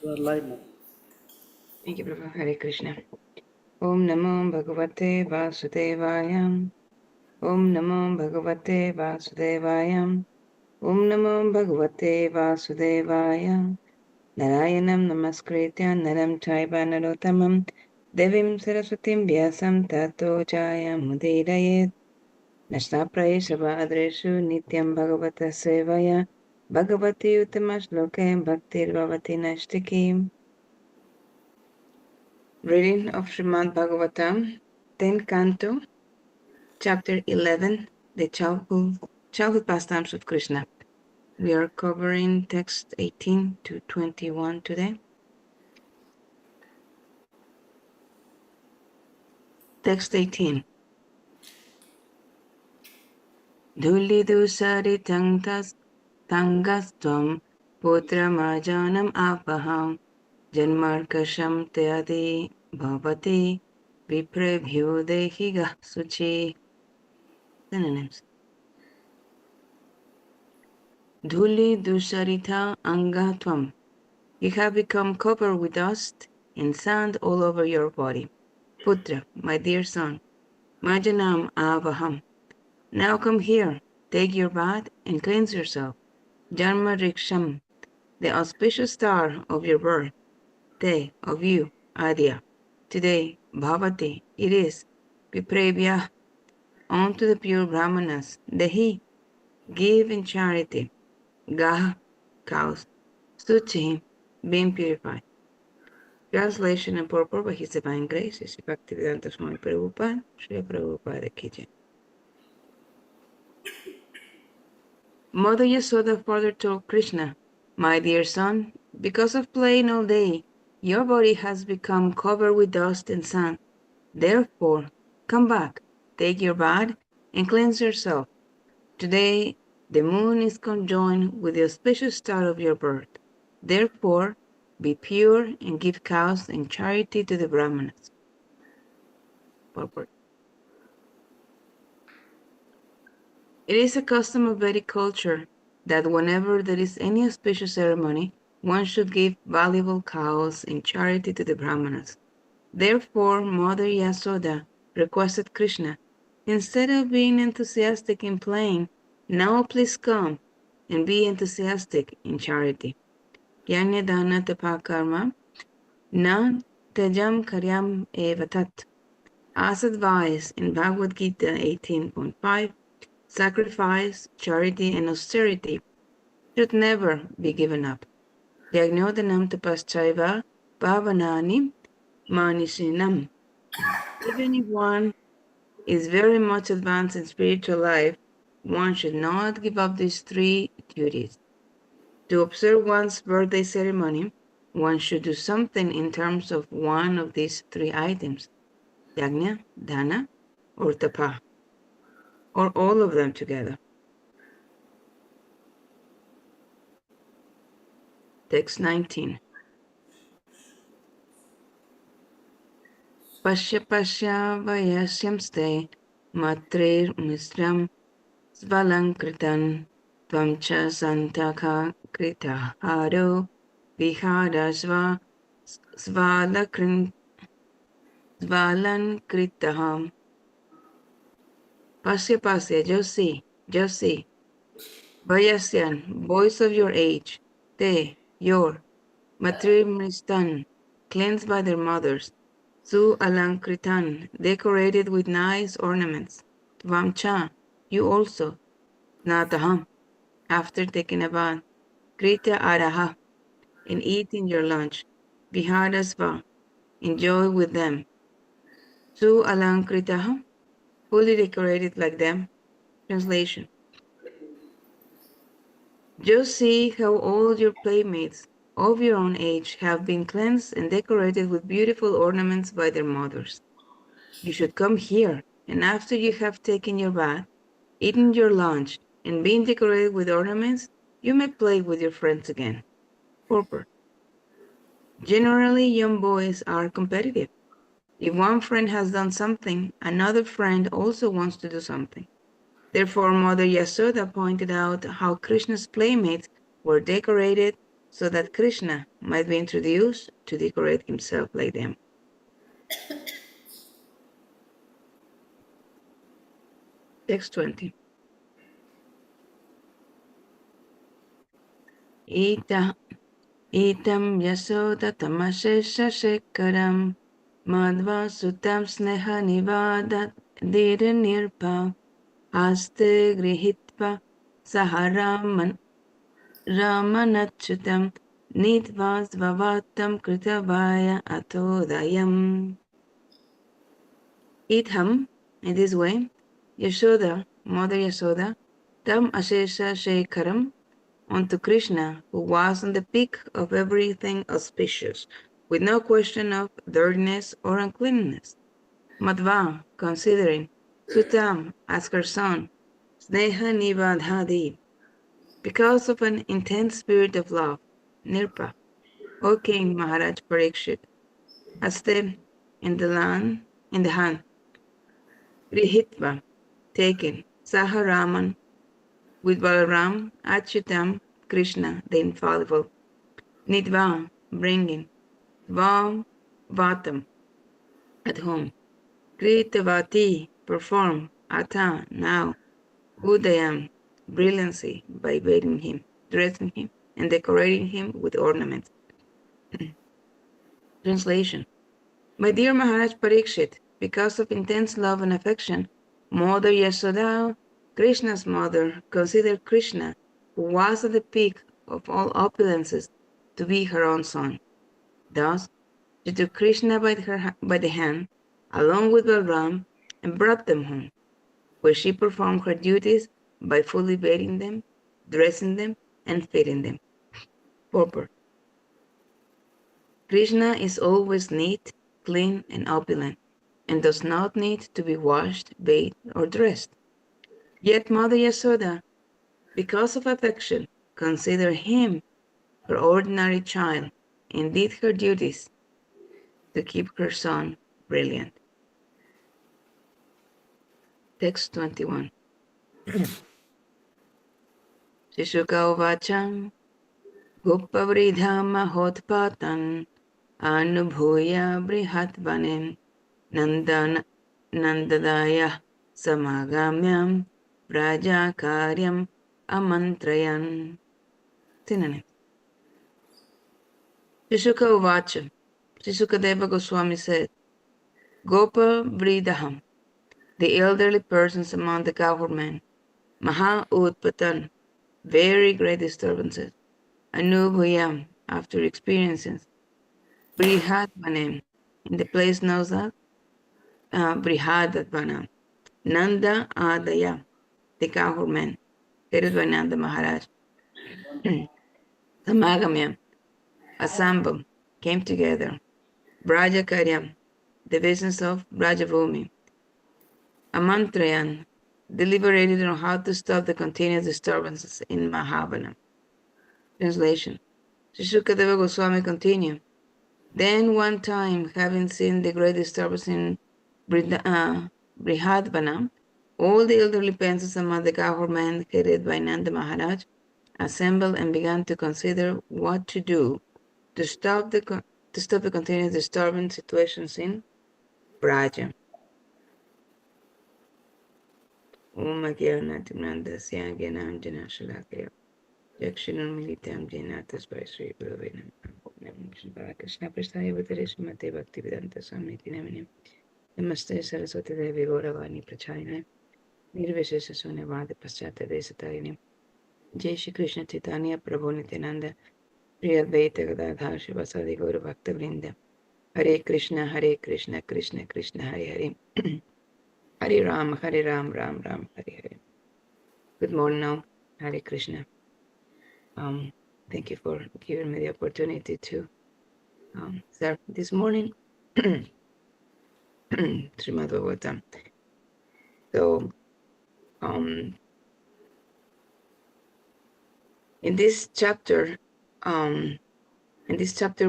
Live now. Thank you, Prabhu. Hare Krishna. Om Namo Bhagavate Vasudevaya. Om Namo Bhagavate Vasudevaya. Om Namo Bhagavate Vasudevaya. Narayanam Namaskritya Naram Chaiva Narottamam Devim Saraswatim Vyasam Tato Jaya Mudidayet Nashtaprayesha Bhadreshu Nityam Bhagavata Sevaya Bhagavati Uttama Bhaktir Bhavati Nashtikim. Reading of Srimad Bhagavatam, 10th Canto, Chapter 11, the childhood pastimes of Krishna. We are covering text 18 to 21 today. Text 18. Dhulidu saritangtas tangastam putramajanam apaham janmarkasham teadi bhavati viprabhyo dehiga suchi. Synonyms. Dhuli dusharitha angatvam. You have become covered with dust and sand all over your body. Putra, my dear son, Majanam avaham. Now come here, take your bath and cleanse yourself. Janma riksham, the auspicious star of your birth. Te, of you, Adya. Today, bhavati, it is. Viprevya, unto the pure brahmanas. Dehi, give in charity. Gah, cows. Suchi, being purified. Translation and purport by His Divine Grace, Sri Bhaktivedanta Swami Prabhupada, Sri Prabhupada Ki Jai. Mother Yasoda further told Krishna, my dear son, because of playing all day, your body has become covered with dust and sand. Therefore, come back, take your bath, and cleanse yourself. Today, the moon is conjoined with the auspicious star of your birth. Therefore, be pure and give cows and charity to the Brahmanas. Purport. It is a custom of Vedic culture that whenever there is any auspicious ceremony, one should give valuable cows in charity to the Brahmanas. Therefore, Mother Yasoda requested Krishna, instead of being enthusiastic in playing, now please come and be enthusiastic in charity. Yanya dana tapakarma na tejam karyam evatat. As advised in Bhagavad Gita 18.5, sacrifice, charity, and austerity should never be given up. Yajnodanam tapaschaiva pavanani manishinam. Even if one is very much advanced in spiritual life, one should not give up these three duties. To observe one's birthday ceremony, one should do something in terms of one of these three items, yajna, dana, or tapa, or all of them together. Text 19. Pasya pasya vayasyamste matrir misram svalankritan tvam cha santaka kritaharo vihadasva svalankritaham. Pasya pasya, just see. Vayasyan, boys of your age, te, your, matrimristan, cleansed by their mothers, su alankritan, decorated with nice ornaments, tvamcha, you also, nataham, after taking a bath, krita araha, and eating your lunch, vihadasva, enjoy with them, su alankritaha, fully decorated like them. Translation. Just see how all your playmates of your own age have been cleansed and decorated with beautiful ornaments by their mothers. You should come here, and after you have taken your bath, eaten your lunch, and been decorated with ornaments, you may play with your friends again. Purport. Generally, young boys are competitive. If one friend has done something, another friend also wants to do something. Therefore, Mother Yasoda pointed out how Krishna's playmates were decorated so that Krishna might be introduced to decorate himself like them. Text 20. Itam yasoda tamashesha shekaram madva sutam sneha nivadat nirpa aste grihitva saharaman Ramanachyutam Nidvasvavatam Kritavaya Atodayam. Idham, in this way, Yashoda, Mother Yashoda, Tam Ashesha Shekaram, unto Krishna, who was on the peak of everything auspicious, with no question of dirtiness or uncleanness. Madhva, considering, Sutam, as her son, Sneha Nivadhadi, because of an intense spirit of love, Nirpa, O King Maharaj Parikshit, Aste in the hand, Grihitva, taken, Saharaman, with Balaram, Achyutam, Krishna, the infallible, Nidva, bringing, Vam, Vatam, at home, Kritavati, perform, Ata, now, Udayam, brilliancy, by bathing him, dressing him, and decorating him with ornaments. Translation. My dear Maharaj Parikshit, because of intense love and affection, Mother Yashoda, Krishna's mother, considered Krishna, who was at the peak of all opulences, to be her own son. Thus, she took Krishna by the hand, along with Balram, and brought them home, where she performed her duties by fully bathing them, dressing them, and feeding them. Purport. Krishna is always neat, clean, and opulent, and does not need to be washed, bathed, or dressed. Yet Mother Yasoda, because of affection, considered him her ordinary child, and did her duties to keep her son brilliant. Text 21. Shishuka Uvacham Gopavridha Mahotpatan Anubhuya Brihatvanem Nandadaya Samagamyam Prajakaryam Amantrayan. Synonym. Shishuka Uvacha. Shisukadeva Goswami said, Gopa Vridaham, the elderly persons among the government, Maha Utpatan, very great disturbances, Anubhuyam, after experiences, Brihatvanem, in the place known as Brihadatvanam, Nanda Adaya, the government, headed by Nanda Maharaj, Samagamyam, assembled, came together, Brajakaryam, the business of Brajavumi, Amantrayan, deliberated on how to stop the continuous disturbances in Mahabana. Translation. Shishukadeva Goswami continued. Then one time, having seen the great disturbance in Brihadvana, all the elderly princes among the government headed by Nanda Maharaj assembled and began to consider what to do to stop the continuous disturbing situations in Braja. Om Agyanatimanandasya Gyananjana Shalakaya Yakshinam Militam Janatas by Sri Bhavavinam Krishna Prasthaya Vatare Srimate Bhaktivedanta Samiti Naminim Namaste Saraswati Devi Gauravani Prachayane Nirvishesha Sunyavadi Paschata Desatayane Jai Shri Krishna Chaitanya Prabhu Nityananda Priya Advaita Gadadhar Shivasadi Gaura Bhakta Vrinda Hare Krishna Krishna Krishna Hare Hare Hare Ram Ram Ram Hare Hare. Good morning now, Hare Krishna. Thank you for giving me the opportunity to start this morning. Srimad Bhagavatam. So, in this chapter,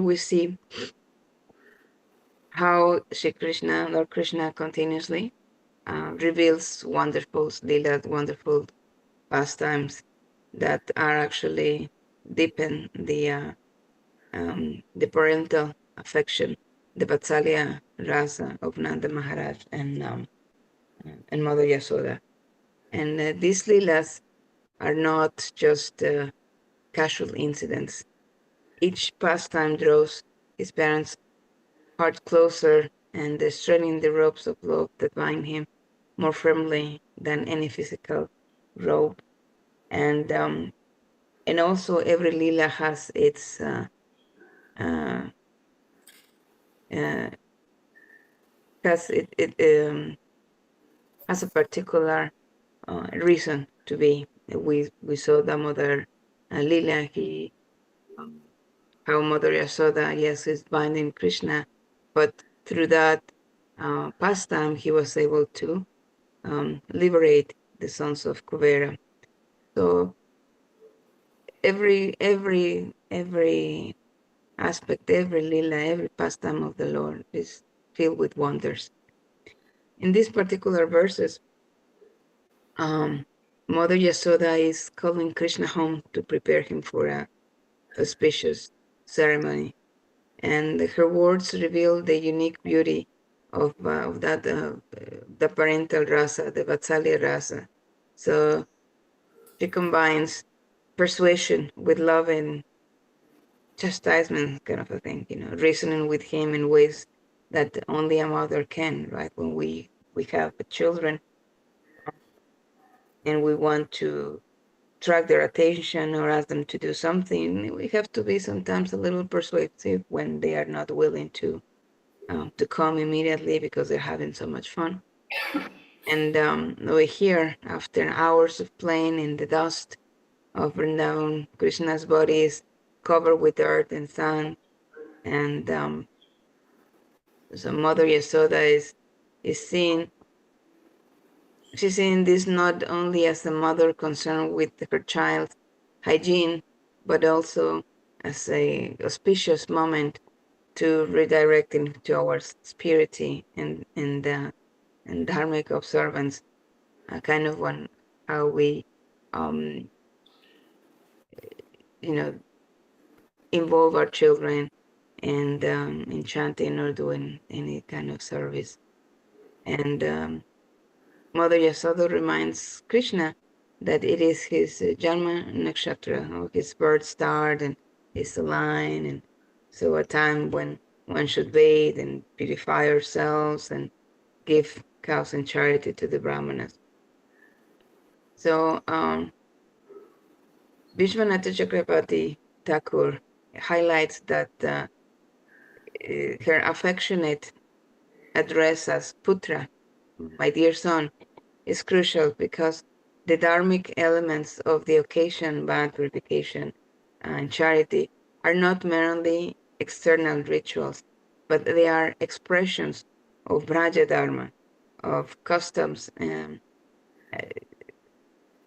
we see how Shri Krishna, Lord Krishna, continuously reveals wonderful pastimes that are actually deepen the parental affection, the Vatsalya rasa of Nanda Maharaj and Mother Yasoda. And these leelas are not just casual incidents. Each pastime draws his parents' heart closer and straining the ropes of love that bind him more firmly than any physical rope. And also every lila has its uh, uh, has a particular reason to be. We saw the mother Lila. Um, how Mother Yasoda, yes, is binding Krishna, but through that pastime, he was able to liberate the sons of Kuvera. So every aspect, every lila, every pastime of the Lord is filled with wonders. In these particular verses, Mother Yasoda is calling Krishna home to prepare him for a auspicious ceremony, and her words reveal the unique beauty of that the parental rasa, the Vatsalya rasa. So she combines persuasion with love and chastisement, kind of a thing, reasoning with him in ways that only a mother can, right? When we have children and we want to attract their attention or ask them to do something, we have to be sometimes a little persuasive when they are not willing to come immediately because they're having so much fun. And over here, after hours of playing in the dust of Vrindavan, Krishna's body is covered with earth and sand, and so Mother Yasoda is seeing she's seeing this not only as a mother concerned with her child's hygiene, but also as a auspicious moment to redirect him towards spirituality and dharmic observance, kind of one how we um, you know involve our children and in chanting or doing any kind of service. And Mother Yasoda reminds Krishna that it is his Janma Nakshatra, or his birth start, and his line, and so a time when one should bathe and purify ourselves and give cows in charity to the Brahmanas. So Vishwanatha Chakrabarti Thakur highlights that her affectionate address as Putra, my dear son, is crucial because the dharmic elements of the occasion, bhav, purification, and charity, are not merely external rituals, but they are expressions of Braja Dharma, of customs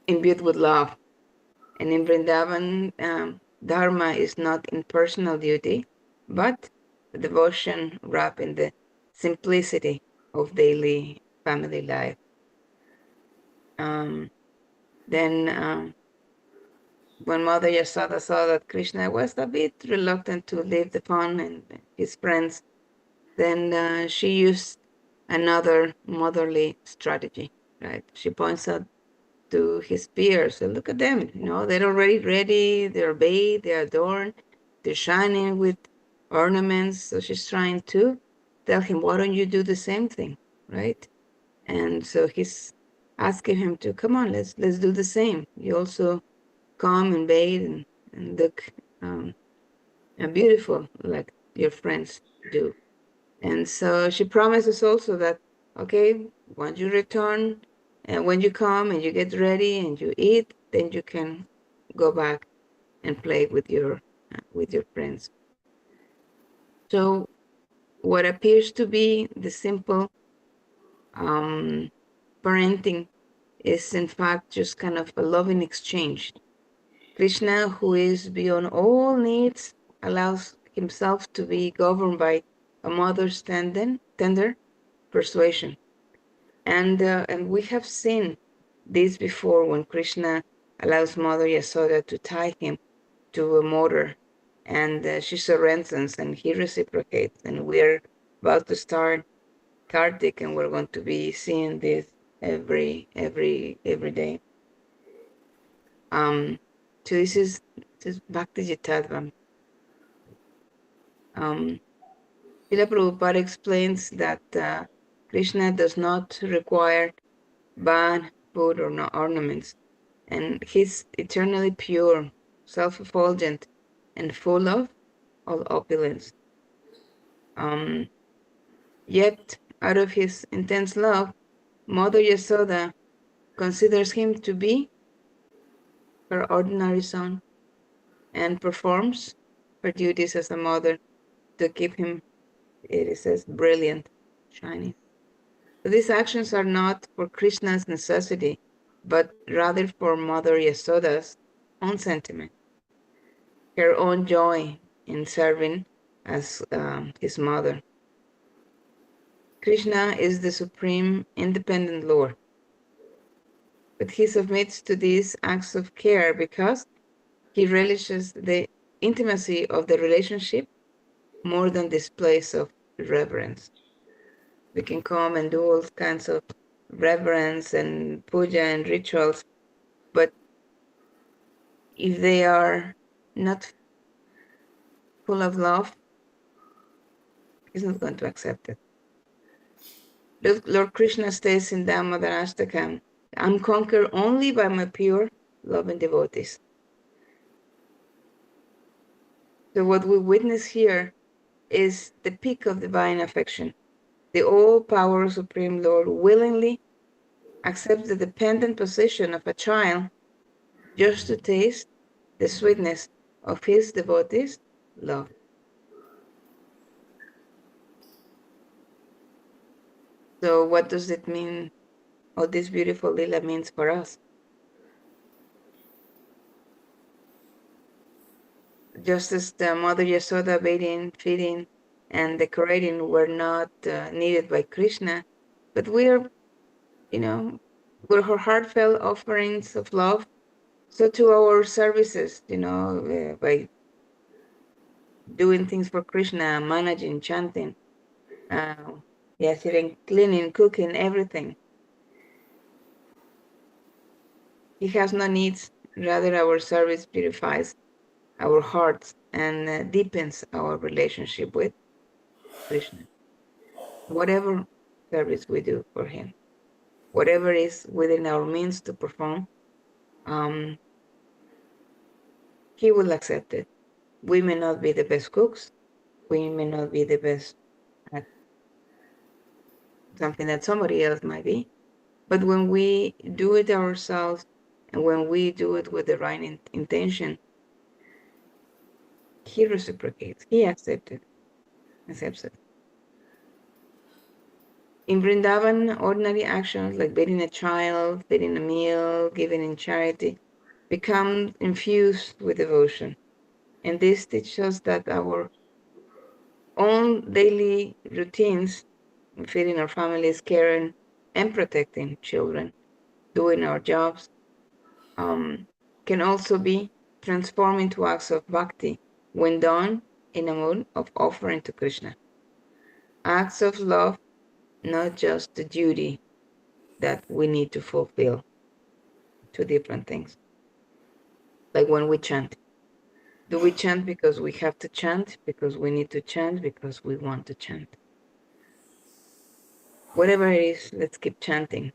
imbued with love. And in Vrindavan, Dharma is not impersonal duty, but devotion wrapped in the simplicity of daily family life. Then, when Mother Yasoda saw that Krishna was a bit reluctant to leave the pond and his friends, then she used another motherly strategy, right? She points out to his peers, so look at them, they're already ready, they're bathed, they're adorned, they're shining with ornaments. So she's trying to tell him, why don't you do the same thing, right? And so he's asking him to, come on, let's do the same. You also come and bathe and look beautiful like your friends do. And so she promises also that, okay, once you return and when you come and you get ready and you eat, then you can go back and play with your friends. So what appears to be the simple parenting is in fact just kind of a loving exchange. Krishna, who is beyond all needs, allows himself to be governed by a mother's tender persuasion. And we have seen this before when Krishna allows Mother Yasoda to tie him to a motor, and she surrenders, and he reciprocates, and we're about to start Kartik, and we're going to be seeing this every day. So this is Bhakti Jitadvam. Srila Prabhupada explains that Krishna does not require ban, food, or no ornaments, and he's eternally pure, self-effulgent, and full of all opulence. Yet, out of his intense love, Mother Yasoda considers him to be her ordinary son and performs her duties as a mother to keep him, it says, brilliant, shining. So these actions are not for Krishna's necessity, but rather for Mother Yasoda's own sentiment, her own joy in serving as his mother. Krishna is the supreme independent Lord, but he submits to these acts of care because he relishes the intimacy of the relationship more than displays of reverence. We can come and do all kinds of reverence and puja and rituals, but if they are not full of love, he's not going to accept it. Lord Krishna stays in Damodarashtakam, I'm conquered only by my pure loving devotees. So what we witness here is the peak of divine affection. The all-powerful Supreme Lord willingly accepts the dependent position of a child just to taste the sweetness of his devotees' love. So what does it mean? All this beautiful lila means for us. Just as the Mother Yasoda bathing, feeding, and decorating were not needed by Krishna, but we're her heartfelt offerings of love. So to our services, by doing things for Krishna, managing, chanting, even cleaning, cooking, everything. He has no needs. Rather, our service purifies our hearts and deepens our relationship with Krishna. Whatever service we do for him, whatever is within our means to perform, he will accept it. We may not be the best cooks. We may not be the best at something that somebody else might be. But when we do it ourselves and when we do it with the right intention, he reciprocates. He accepts it. In Vrindavan, ordinary actions like bathing a child, feeding a meal, giving in charity, become infused with devotion. And this teaches us that our own daily routines, feeding our families, caring and protecting children, doing our jobs, can also be transformed into acts of bhakti when done in a mood of offering to Krishna. Acts of love, not just the duty that we need to fulfill. Two different things. Like when we chant. Do we chant because we have to chant, because we need to chant, because we want to chant? Whatever it is, let's keep chanting.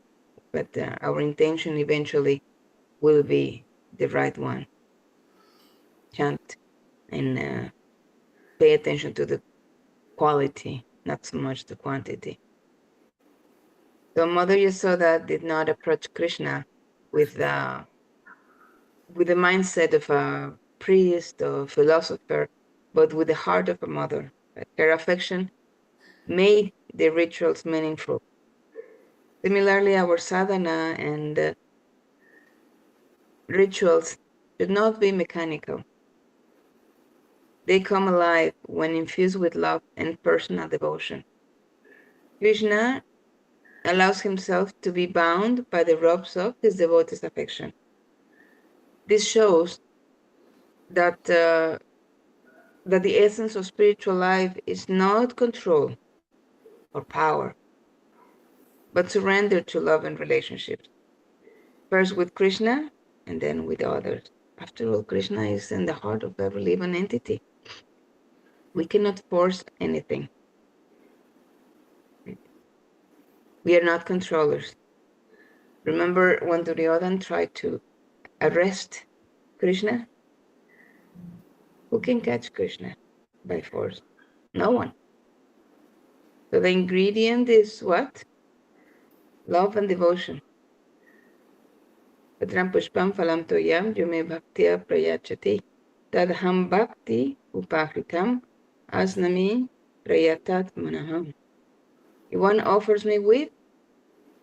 But our intention eventually will be the right one. Chant and pay attention to the quality, not so much the quantity. So Mother Yasoda did not approach Krishna with the mindset of a priest or philosopher, but with the heart of a mother. Her affection made the rituals meaningful. Similarly, our sadhana and rituals should not be mechanical. They come alive when infused with love and personal devotion. Krishna allows himself to be bound by the ropes of his devotee's affection. This shows that the essence of spiritual life is not control or power, but surrender to love and relationships. First with Krishna, and then with others. After all, Krishna is in the heart of every living entity. We cannot force anything. We are not controllers. Remember when Duryodhana tried to arrest Krishna? Who can catch Krishna by force? No one. So the ingredient is what? Love and devotion. Patram pushpam phalam toyam yume bhaktya prayachati tadham bhakti upahritam asnami prayatat manaham. If one offers me with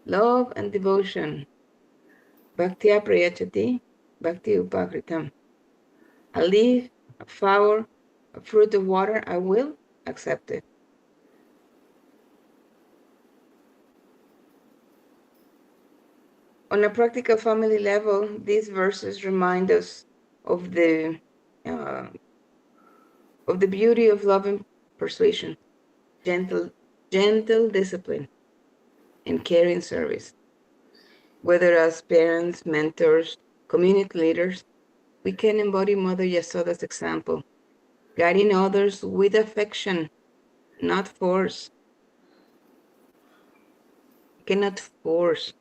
love and devotion, bhaktya prayachati, bhakti upahritam, a leaf, a flower, a fruit of water, I will accept it. On a practical family level, these verses remind us of the beauty of love and persuasion, gentle discipline, and caring service. Whether as parents, mentors, community leaders, we can embody Mother Yasoda's example, guiding others with affection, not force. We cannot force.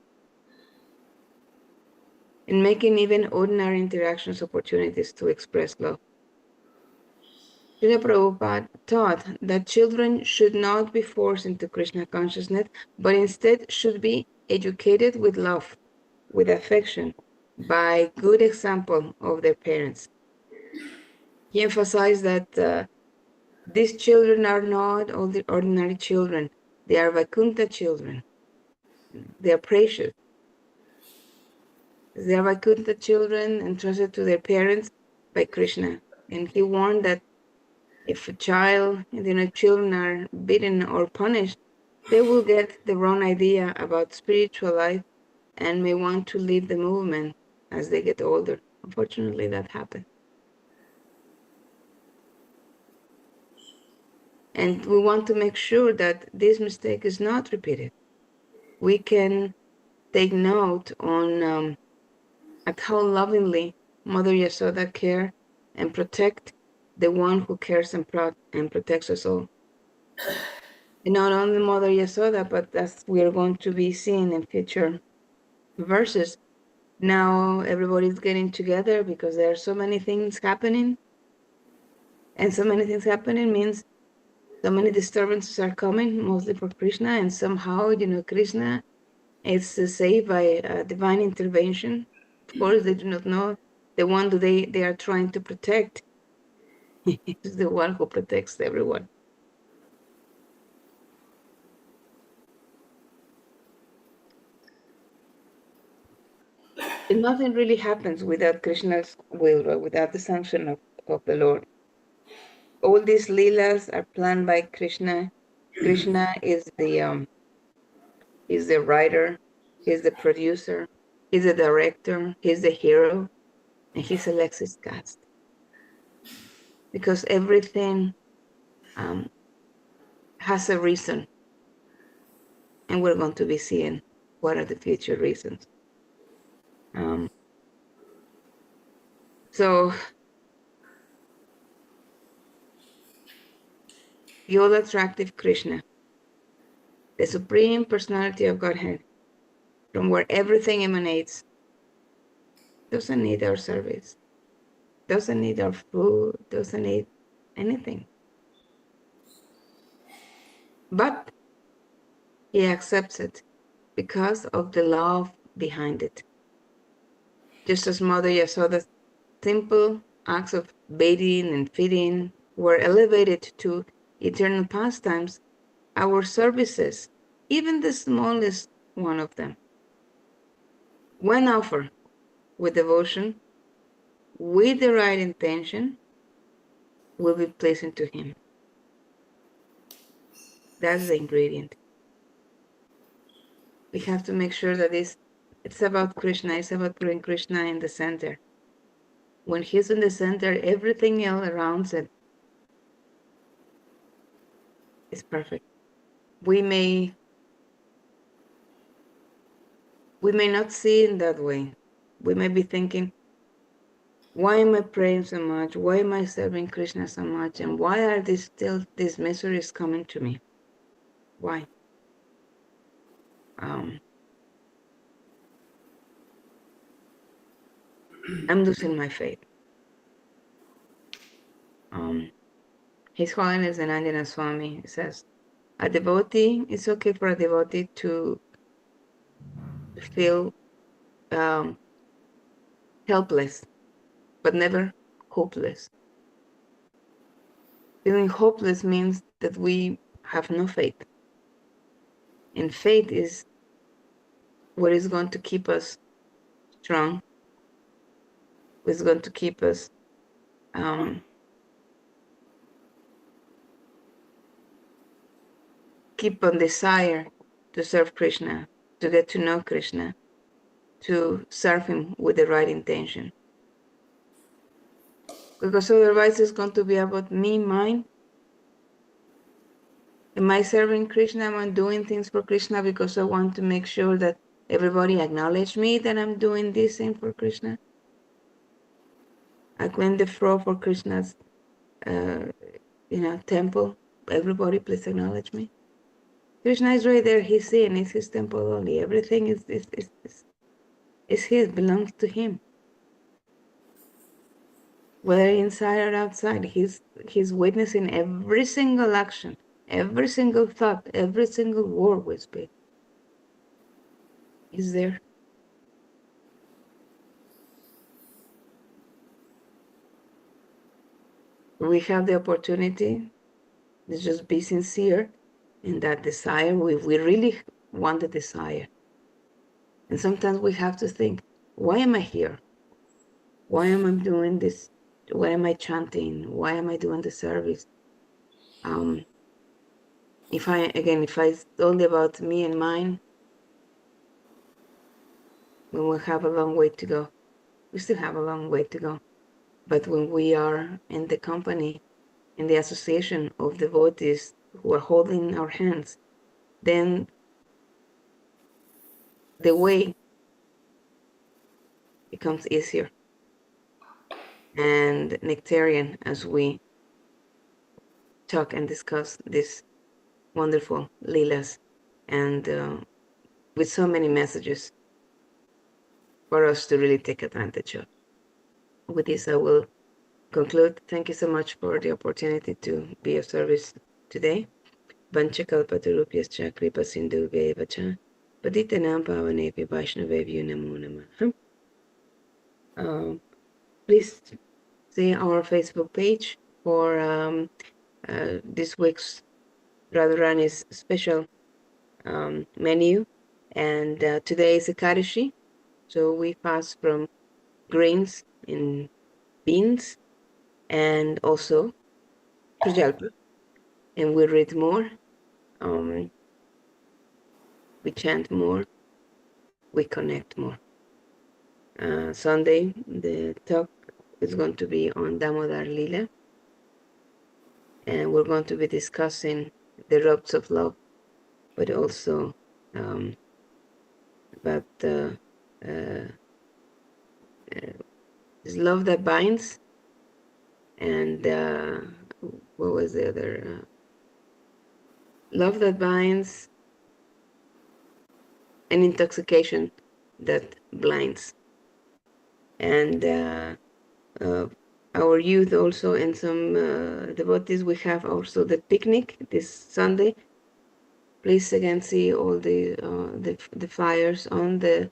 And making even ordinary interactions opportunities to express love. Srila Prabhupada taught that children should not be forced into Krishna consciousness, but instead should be educated with love, with affection, by good example of their parents. He emphasized that these children are not all the ordinary children. They are Vaikuntha children. They are precious. They are Vaikuntha children entrusted to their parents by Krishna. And he warned that if a child, children are beaten or punished, they will get the wrong idea about spiritual life and may want to leave the movement as they get older. Unfortunately, that happens. And we want to make sure that this mistake is not repeated. We can take note on at how lovingly Mother Yasoda cares and protect the one who cares and protects us all. And not only Mother Yasoda, but as we are going to be seeing in future verses, now everybody's getting together because there are so many things happening. And so many things happening means so many disturbances are coming, mostly for Krishna. And somehow, Krishna is saved by a divine intervention. Of course, they do not know the one that they are trying to protect. Is the one who protects everyone. And nothing really happens without Krishna's will, or without the sanction of the Lord. All these leelas are planned by Krishna. Krishna is the writer, he's the producer, he's the director, he's the hero, and he selects his cast. Because everything has a reason, and we're going to be seeing what are the future reasons. So the all attractive Krishna, the Supreme Personality of Godhead, from where everything emanates, doesn't need our service, doesn't need our food, doesn't need anything. But he accepts it because of the love behind it. Just as Mother Yasoda's simple acts of bathing and feeding were elevated to eternal pastimes, our services, even the smallest one of them, when offered with devotion, with the right intention, will be pleasing to him. That's the ingredient. We have to make sure that it's about Krishna, it's about putting Krishna in the center. When he's in the center, everything else around it is perfect. We may not see it that way. We may be thinking, why am I praying so much? Why am I serving Krishna so much? And why are these miseries coming to me? Why? I'm losing my faith. His Holiness Anandana Swami says, a devotee, it's okay for a devotee to feel helpless, but never hopeless. Feeling hopeless means that we have no faith. And faith is what is going to keep us strong, what is going to keep us keep on desire to serve Krishna, to get to know Krishna, to serve him with the right intention. Because otherwise it's going to be about me, mine. Am I serving Krishna? Am I doing things for Krishna because I want to make sure that everybody acknowledge me that I'm doing this thing for Krishna? I clean the floor for Krishna's temple. Everybody please acknowledge me. Krishna is right there. He's seeing. It's his temple only. Everything is his, belongs to him. Whether inside or outside, he's witnessing every single action, every single thought, every single word we speak. He's there. We have the opportunity to just be sincere in that desire. We really want the desire. And sometimes we have to think, why am I here? Why am I doing this? Why am I chanting? Why am I doing the service? If it's only about me and mine, we will have a long way to go. We still have a long way to go. But when we are in the company, in the association of devotees who are holding our hands, then the way becomes easier and nectarian as we talk and discuss these wonderful leelas, and with so many messages for us to really take advantage of. With this, I will conclude. Thank you so much for the opportunity to be of service today. Vanchakalpatarupyascha kripa sindhubheva cha patitanam pavanebhyo vaishnavebhyo namo namah. Please see our Facebook page for this week's Radharani's special menu. And today is Ekadashi, so we fast from grains and beans and also prajalpa. And we read more, we chant more, we connect more. Sunday, the talk is going to be on Damodar Lila, and we're going to be discussing the ropes of love, but also about is love that binds, and what was the other? Love that binds, and intoxication that blinds. And our youth also, and some devotees, we have also the picnic this Sunday. Please again see all the flyers on the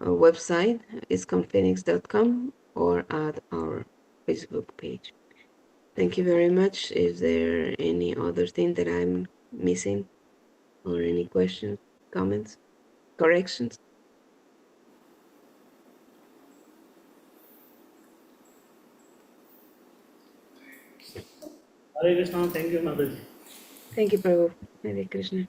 website, iskonphoenix.com, or at our Facebook page. Thank you very much. Is there any other thing that I'm missing, or any questions, comments, corrections? Hare Krishna, thank you, Mataji. Thank you, Prabhu. Hare Krishna.